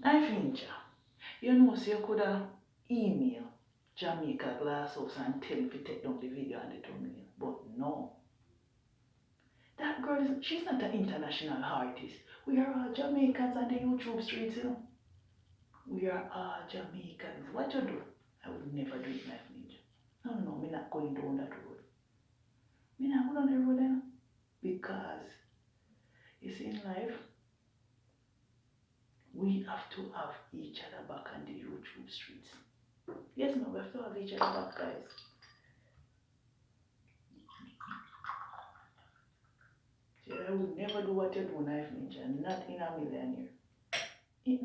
Knife Ninja, you know, so you could have email Jamaica Glasshouse and tell if you take down the video and the thumbnail. But no. That girl, she's not an international artist. We are all Jamaicans on the YouTube streets, you know. We are all Jamaicans. What you do? I would never do it, Knife Ninja. No, me not going down that road. Me not go down the road then. Because, you see, in life, we have to have each other back on the YouTube streets. Yes, no, we have to have each other back, guys. See, I would never do what you do, Knife Ninja. Not in a million years.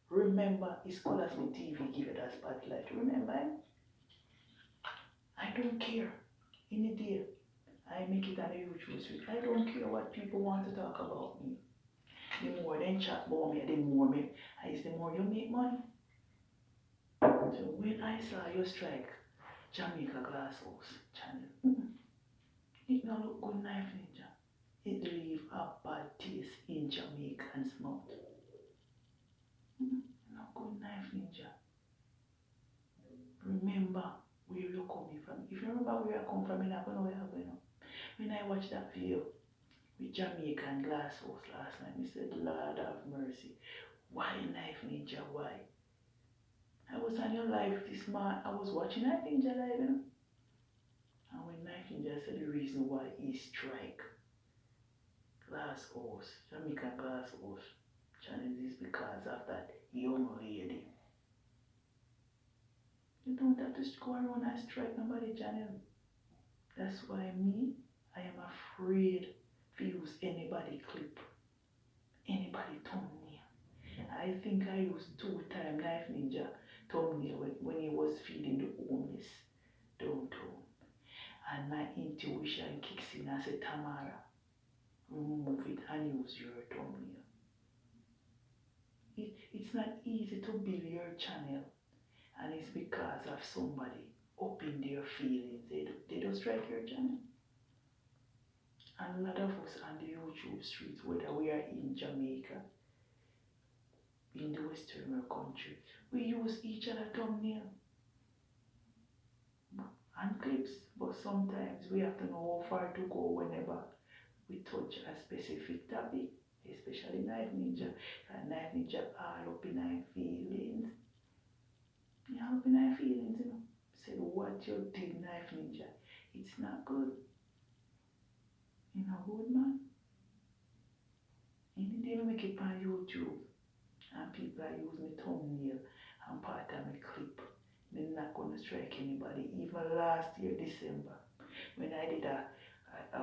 Remember, it's Colors with TV give it a spotlight. Remember, I don't care. Any day, I make it on the YouTube street. I don't care what people want to talk about me. The more they chat about me, the more you make money. So when I saw you strike Jamaica Glasshouse channel, it not look good, Knife Ninja. It leave a bad taste in Jamaican's mouth. Not good, Knife Ninja. Remember where you're coming from. If you remember where I come from, you're not going to know where I'm going. When I watched that video with Jamaican Glasshouse last night, I said, Lord have mercy. Why, Knife Ninja? Why? I was on your live this morning. I was watching Knife Ninja live, you know? And when Knife Ninja said the reason why he strike Glasshouse, Jamaican Glasshouse channel is because of that young lady. You don't have to go around and strike nobody channel. That's why I am afraid to use anybody clip, anybody thumbnail. I think I used 2 times Knife Ninja thumbnail when he was feeding the homeless downtown. And my intuition kicks in and said, Tamara, remove it and use your thumbnail. It's not easy to build your channel, and it's because of somebody up in their feelings. They don't strike your channel. And a lot of us on the YouTube streets, whether we are in Jamaica, in the Western world country, we use each other thumbnail and clips, but sometimes we have to know how far to go whenever we touch a specific topic, especially Knife Ninja. And Knife Ninja all up in our feelings. Yeah, up in our feelings, you know. Said what you did, Knife Ninja, it's not good. You know, good man. Any day we make it on YouTube and people are using my thumbnail and part of my clip, they're not going to strike anybody. Even last year, December, when I did I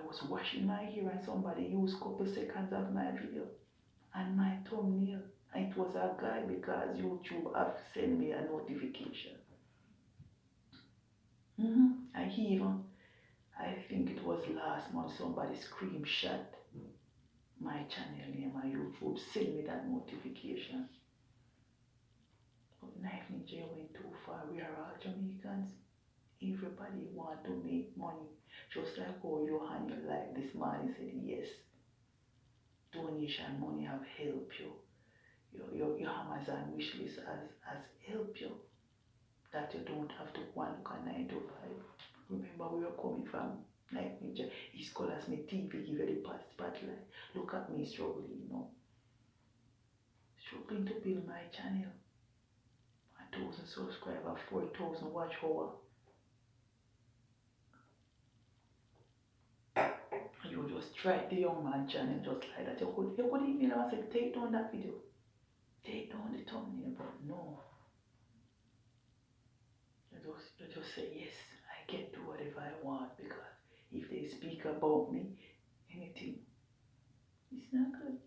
was washing my hair and somebody used a couple seconds of my video and my thumbnail. It was a guy because YouTube have sent me a notification. I think it was last month, somebody screenshot my channel name on YouTube, send me that notification. But Knife Ninja went too far. We are all Jamaicans. Everybody want to make money. Just like how you and your life this morning said, yes, donation money have helped you. Your Amazon wish list has helped you. That you don't have to go and look at 9 to 5. Remember where you're coming from. Knife Ninja, his colors me TV give you the spotlight. Look at me struggling, you know. Struggling to build my channel. 1,000 subscribers, 4,000 watch hour. You just strike the young man channel just like that. You could email him and say, take down that video. Take down the thumbnail, but no. You just say, yes, I can do whatever I want, because if they speak about me, anything, it's not good.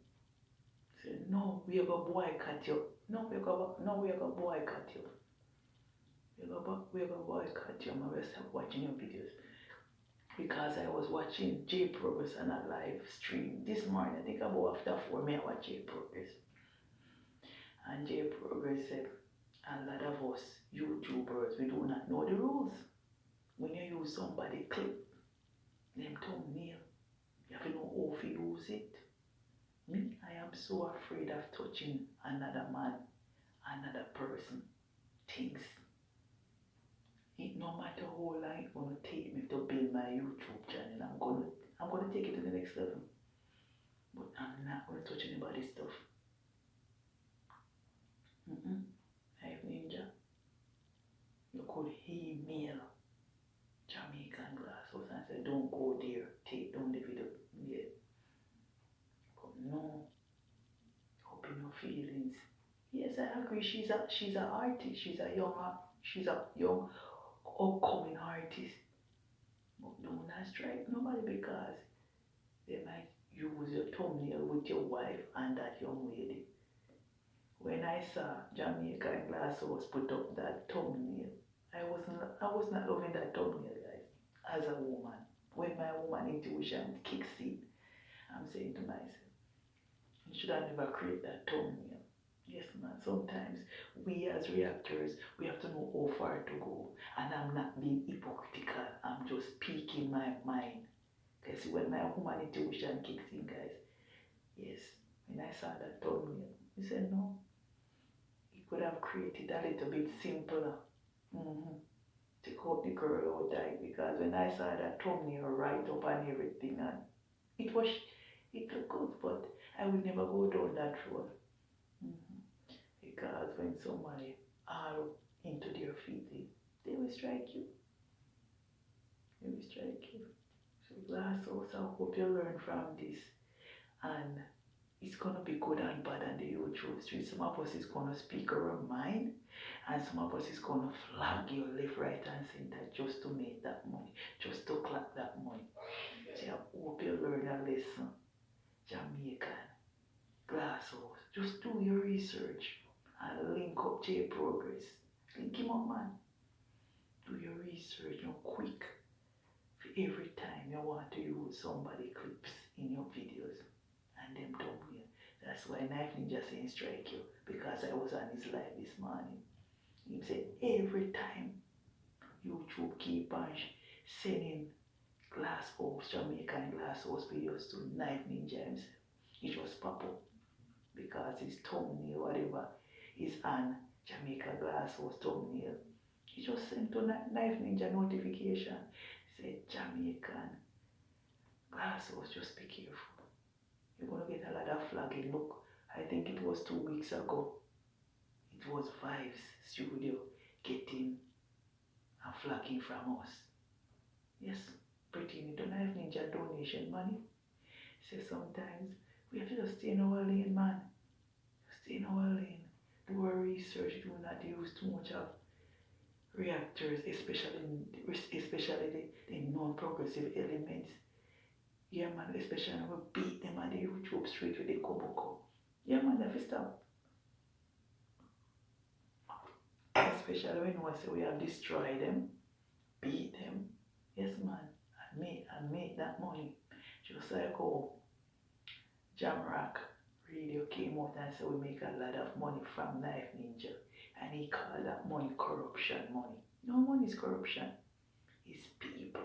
Say, no, we are going to boycott you. No, we are going to boycott you. We are going to boycott you. I'm going to stop watching your videos. Because I was watching J Progress on a live stream this morning. I think about after 4 I watch J Progress. And J Progress said, a lot of us YouTubers, we do not know the rules. When you use somebody clip, them thumbnail, you have to know how to use it. Me, I am so afraid of touching another man, another person, things. It no matter how long it's gonna take me to build my YouTube channel, I'm gonna take it to the next level. But I'm not gonna touch anybody's stuff. Hey Ninja, you could email Jamaican Glasshouse and say, don't go there, take down the video. Yeah. But no, open your feelings. Yes, I agree. She's an artist. She's a young upcoming artist. But do not strike nobody because they might use your thumbnail with your wife and that young lady. When I saw Jamaican Glasshouse put up that thumbnail, I was not loving that thumbnail, guys. As a woman, when my woman intuition kicks in, I'm saying to myself, you should have never created that thumbnail. Yes, man. Sometimes we as reactors, we have to know how far to go. And I'm not being hypocritical. I'm just speaking my mind. Because when my woman intuition kicks in, guys, yes, when I saw that thumbnail, I said no. He could have created a little bit simpler. Mm-hmm. To cut the girl out like because when I saw that thumbnail right up and everything and it was it looked good but I would never go down that road. Mm-hmm. Because when somebody are into their feelings, they will strike you. They will strike you. So glass house, I hope you learn from this and it's gonna be good and bad on the YouTube street. Some of us is gonna speak our mind and some of us is gonna flag your left, right and center just to make that money, just to clap that money. So I hope you learn a lesson. Jamaican, Glasshouse. Just do your research and link up to your progress. Link him up, man. Do your research, quick. For every time you want to use somebody clips in your videos and them thumbnail. That's why Knife Ninja saying strike you because I was on his live this morning. He said every time YouTube keep on sending Glasshouse, Jamaican Glasshouse videos to Knife Ninja himself. He just pop up because his thumbnail, whatever, is on Jamaica Glasshouse thumbnail. He just sent to Knife Ninja notification. He said Jamaican Glasshouse, just be careful. You're gonna get a lot of flagging. Look, I think it was 2 weeks ago. It was Vibes Studio getting a flagging from us. Yes, pretty neat. Don't have Ninja donation money. So sometimes we have to just stay in our lane, man. Stay in our lane. Do our research. Do not use too much of reactors, especially the non-progressive elements. Yeah, man, especially when we beat them on the YouTube street with the koboko. Yeah, man, that is stop. Especially when we say we have destroyed them, beat them. Yes, man, I made that money. Just like how Jamrock Radio came out and said we make a lot of money from Knife Ninja. And he called that money corruption money. No money is corruption. It's people.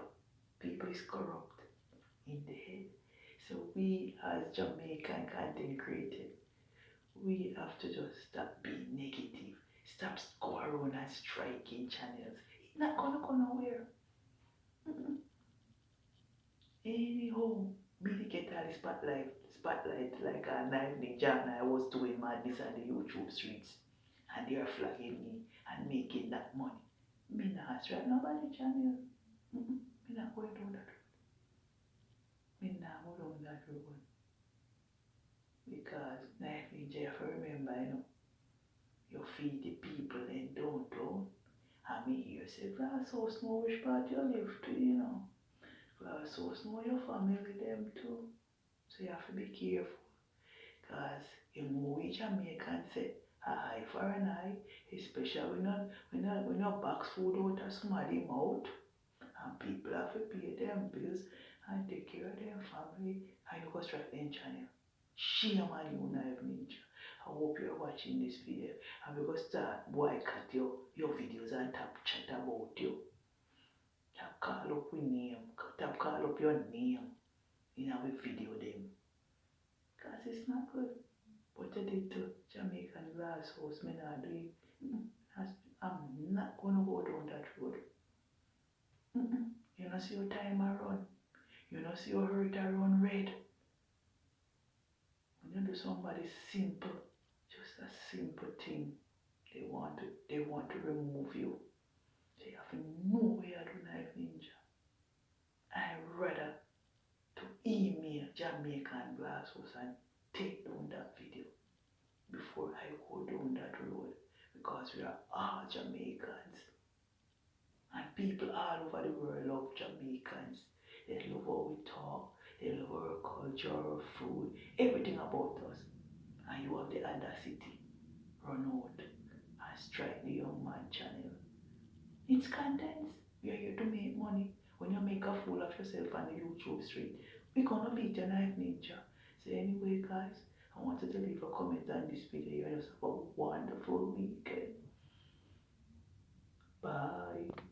People is corrupt in the head. So we as Jamaican content creators, we have to just stop being negative. Stop go around and striking channels. It's not gonna go nowhere. Mm-mm. Anyhow, me get all the spotlight like a Knife Ninja and I was doing madness on the YouTube streets. And they are flagging me and making that money. Me not strike nobody channel. Mm-mm. Me not going down that road. Me not go down that road. Because Knife Ninja, if I remember, you feed the people in downtown. And me here say, Glasshouse know which part you live to. Glasshouse know your family them too. So you have to be careful. Because you know we Jamaican say, eye for an eye, especially we not box food out of somebody's mouth. And people have to pay them bills and take care of their family and you go strike them channel. Shame on you, Knife Ninja. I hope you're watching this video and we go start boycott your videos and tap chat about you. Tap call up your name. Tap call up your name in our video them. Because it's not good. What you did to Jamaican glass house, me not do it. I'm not gonna go down that road. You know see your time around. You know see your hurt around red. When you do somebody simple, just a simple thing, they want to remove you. They have no way to do knife ninja. I rather to email Jamaican glass house and take down that video before I go down that road, because we are all Jamaicans and people all over the world love Jamaicans. They love how we talk, they love our culture, our food, everything about us. And you have the audacity run out and strike the young man channel. It's contents. We are here to make money. When you make a fool of yourself on the YouTube street, we're gonna beat your knife ninja. So anyway guys, I wanted to leave a comment on this video and just have a wonderful weekend. Bye.